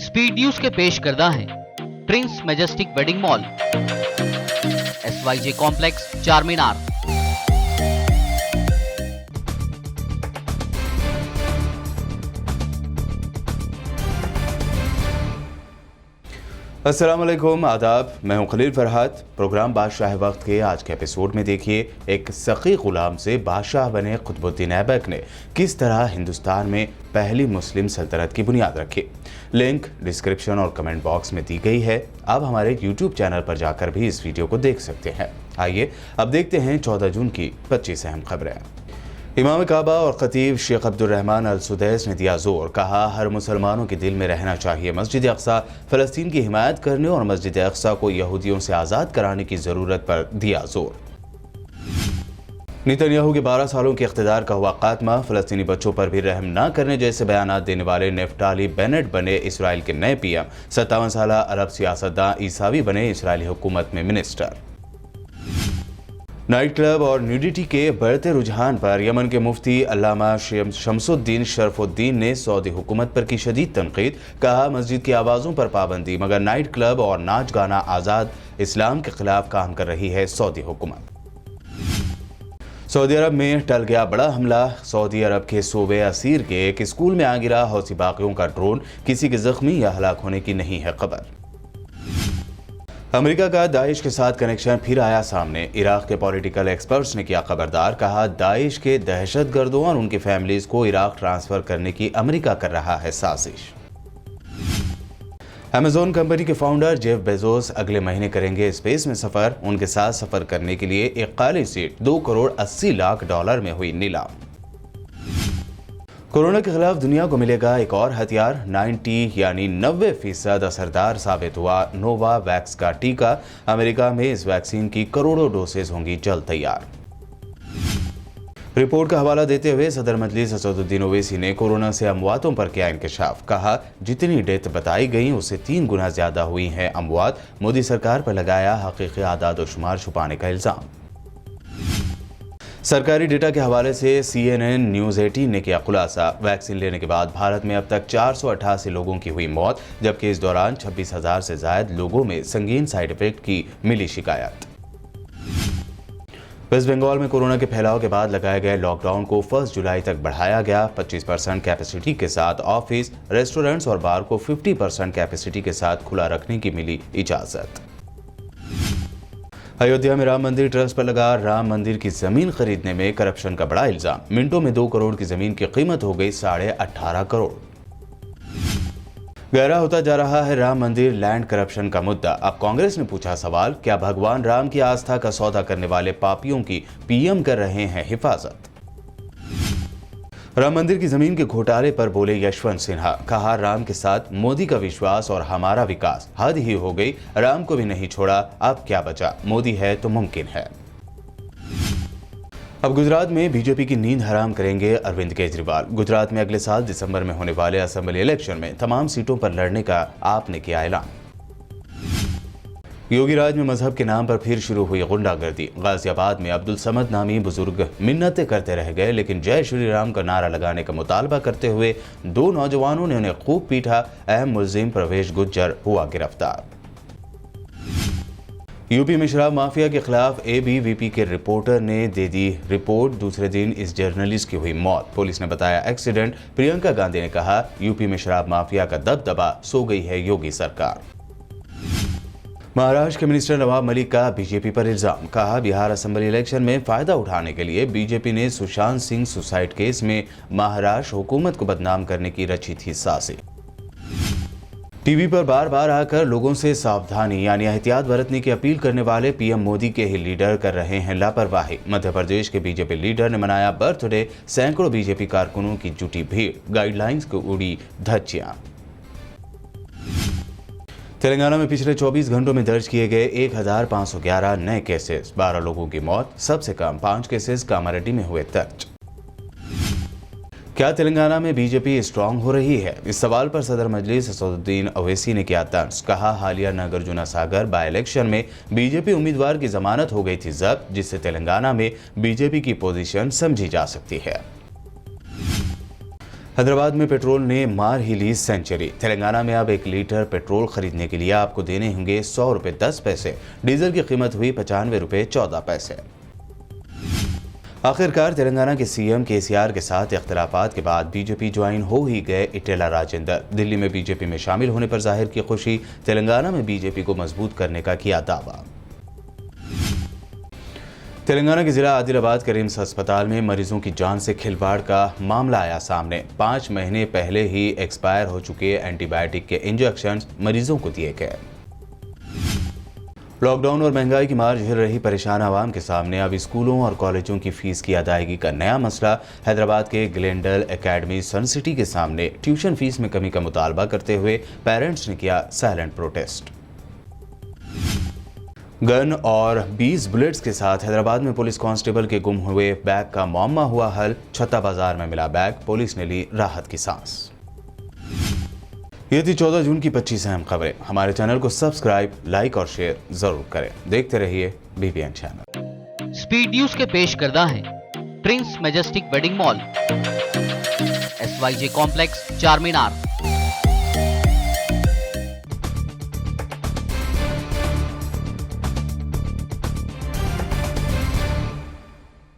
Speed news के पेश करदा हैं Prince majestic wedding mall, SYJ complex, चार मीनार। अस्सलाम वालेकुम, आदाब। मैं हूं खलील फरहाद। प्रोग्राम बादशाह वक्त के आज के एपिसोड में देखिए एक सखी गुलाम से बादशाह बने कुतुबुद्दीन ऐबक ने किस तरह हिंदुस्तान में पहली मुस्लिम सल्तनत की बुनियाद रखी। लिंक डिस्क्रिप्शन और कमेंट बॉक्स में दी गई है। आप हमारे यूट्यूब चैनल पर जाकर भी इस वीडियो को देख सकते हैं। आइए अब देखते हैं 14 जून की 25 अहम खबरें। इमाम काबा और खतीब शेख अब्दुर्रहमान अल सुदैस ने दिया जोर, कहा हर मुसलमानों के दिल में रहना चाहिए मस्जिद अक्सा फ़लस्तीन की हिमायत करने और मस्जिद अक्सा को यहूदियों से आज़ाद कराने की ज़रूरत पर दिया जोर। नेतन्याहू के 12 सालों के इख्तिदार का हुआ खात्मा, फ़लस्तीनी बच्चों पर भी रहम न करने जैसे बयान देने वाले नेफ्टाली बेनेट बने इसराइल के नए PM। 57 साल अरब सियासतदान ईसावी बने इसराइली हुकूमत में मिनिस्टर। नाइट क्लब और न्यूडिटी के बढ़ते रुझान पर यमन के मुफ्ती अल्लामा शमसुद्दीन शरफुद्दीन ने सऊदी हुकूमत पर की शदीद तनकीद। कहा मस्जिद की आवाज़ों पर पाबंदी मगर नाइट क्लब और नाच गाना आज़ाद, इस्लाम के खिलाफ काम कर रही है सऊदी हुकूमत। सऊदी अरब में टल गया बड़ा हमला। सऊदी अरब के सूबे असीर के एक स्कूल में आ गिरा हौसी बागियों का ड्रोन। किसी के जख्मी या हलाक होने की नहीं है खबर। अमेरिका का दाइश के साथ कनेक्शन फिर आया सामने। इराक के पॉलिटिकल एक्सपर्ट्स ने किया खबरदार। कहा दाइश के दहशतगर्दों और उनकी फैमिलीज को इराक ट्रांसफर करने की अमेरिका कर रहा है साजिश। अमेज़न कंपनी के फाउंडर जेफ बेजोस अगले महीने करेंगे स्पेस में सफर। उनके साथ सफर करने के लिए एक खाली सीट $2 करोड़ 80 लाख में हुई नीलाम। कोरोना के खिलाफ दुनिया को मिलेगा एक और हथियार। 90% असरदार साबित हुआ नोवावैक्स का टीका। अमेरिका में इस वैक्सीन की करोड़ों डोसेज होंगी जल्द तैयार। रिपोर्ट का हवाला देते हुए सदर मजलिस असदुद्दीन ओवैसी ने कोरोना से अमवातों पर किया इंकशाफ। कहा जितनी डेथ बताई गई उससे 3 गुना ज्यादा हुई हैं अमवात। मोदी सरकार पर लगाया हकीकी आदाद और शुमार छुपाने का इल्जाम। सरकारी डेटा के हवाले से CNN न्यूज़ 18 ने किया खुलासा। वैक्सीन लेने के बाद भारत में अब तक 488 लोगों की हुई मौत, जबकि इस दौरान 26,000 से ज्यादा लोगों में संगीन साइड इफेक्ट की मिली शिकायत। वेस्ट बंगाल में कोरोना के फैलाव के बाद लगाए गए लॉकडाउन को 1 जुलाई तक बढ़ाया गया। 25% कैपेसिटी के साथ ऑफिस, रेस्टोरेंट्स और बार को 50% कैपेसिटी के साथ खुला रखने की मिली इजाजत। अयोध्या में राम मंदिर ट्रस्ट पर लगा राम मंदिर की जमीन खरीदने में करप्शन का बड़ा इल्जाम। मिनटों में 2 करोड़ की जमीन की कीमत हो गई 18.5 करोड़। गहरा होता जा रहा है राम मंदिर लैंड करप्शन का मुद्दा। अब कांग्रेस ने पूछा सवाल, क्या भगवान राम की आस्था का सौदा करने वाले पापियों की PM कर रहे हैं हिफाजत। राम मंदिर की जमीन के घोटाले पर बोले यशवंत सिन्हा। कहा राम के साथ मोदी का विश्वास और हमारा विकास हद ही हो गई। राम को भी नहीं छोड़ा, अब क्या बचा, मोदी है तो मुमकिन है। अब गुजरात में बीजेपी की नींद हराम करेंगे अरविंद केजरीवाल। गुजरात में अगले साल दिसंबर में होने वाले असेंबली इलेक्शन में तमाम सीटों पर लड़ने का आपने किया ऐलान। योगी राज में मजहब के नाम पर फिर शुरू हुई गुंडागर्दी। गाजियाबाद में अब्दुल समद नामी बुजुर्ग मिन्नतें करते रह गए, लेकिन जय श्री राम का नारा लगाने का मुतालबा करते हुए 2 नौजवानों ने उन्हें खूब पीटा। अहम मुलजिम प्रवेश गुज्जर हुआ गिरफ्तार। यूपी में शराब माफिया के खिलाफ ABVP के रिपोर्टर ने दे दी रिपोर्ट। दूसरे दिन इस जर्नलिस्ट की हुई मौत। पुलिस ने बताया एक्सीडेंट। प्रियंका गांधी ने कहा यूपी में शराब माफिया का दबदबा, सो गई है योगी सरकार। महाराष्ट्र के मिनिस्टर नवाब मलिक का बीजेपी पर इल्जाम। कहा बिहार असेंबली इलेक्शन में फायदा उठाने के लिए बीजेपी ने सुशांत सिंह सुसाइड केस में महाराष्ट्र हुकूमत को बदनाम करने की रची थी साजिश। टीवी पर बार बार आकर लोगों से सावधानी यानी एहतियात बरतने की अपील करने वाले PM मोदी के ही लीडर कर रहे हैं लापरवाही। मध्य प्रदेश के बीजेपी लीडर ने मनाया बर्थडे। सैकड़ों बीजेपी कारकुनों की जुटी भीड़। गाइडलाइंस को उड़ी धज्जियां। तेलंगाना में पिछले 24 घंटों में दर्ज किए गए 1511 नए केसेस, 12 लोगों की मौत। सबसे कम 5 केसेस कामारेड्डी में हुए दर्ज। क्या तेलंगाना में बीजेपी स्ट्रांग हो रही है? इस सवाल पर सदर मजलिस असदुद्दीन ओवैसी ने किया तंज। कहा हालिया नागार्जुन सागर बाय इलेक्शन में बीजेपी उम्मीदवार की जमानत हो गई थी जब्त, जिससे तेलंगाना में बीजेपी की पोजीशन समझी जा सकती है। हैदराबाद में पेट्रोल ने मार ही ली सेंचुरी। तेलंगाना में अब 1 लीटर पेट्रोल खरीदने के लिए आपको देने होंगे 100 रुपए 10 पैसे। डीजल की कीमत हुई 95 रुपए 14 पैसे। आखिरकार तेलंगाना के सीएम केसीआर के साथ इख्तिलाफात के बाद बीजेपी ज्वाइन हो ही गए इटेला राजेंदर। दिल्ली में बीजेपी में शामिल होने पर जाहिर की खुशी, तेलंगाना में बीजेपी को मजबूत करने का किया दावा। तेलंगाना के जिला आदिलाबाद के रिम्स अस्पताल में मरीजों की जान से खिलवाड़ का मामला आया सामने। 5 महीने पहले ही एक्सपायर हो चुके एंटीबायोटिक के इंजेक्शन मरीजों को दिए गए। लॉकडाउन और महंगाई की मार झेल रही परेशान आवाम के सामने अब स्कूलों और कॉलेजों की फीस की अदायगी का नया मसला। हैदराबाद के ग्लेंडल एकेडमी सन सिटी के सामने ट्यूशन फीस में कमी का मुतालबा करते हुए पेरेंट्स ने किया साइलेंट प्रोटेस्ट। गन और 20 बुलेट्स के साथ हैदराबाद में पुलिस कांस्टेबल के गुम हुए बैग का मामला हुआ हल। छत्ता बाजार में मिला बैग, पुलिस ने ली राहत की सांस। ये थी 14 जून की 25 अहम खबरें। हमारे चैनल को सब्सक्राइब, लाइक और शेयर जरूर करें। देखते रहिए BBN चैनल। स्पीड न्यूज के पेश करदा हैं Prince majestic wedding mall, SYJ complex, चार मीनार।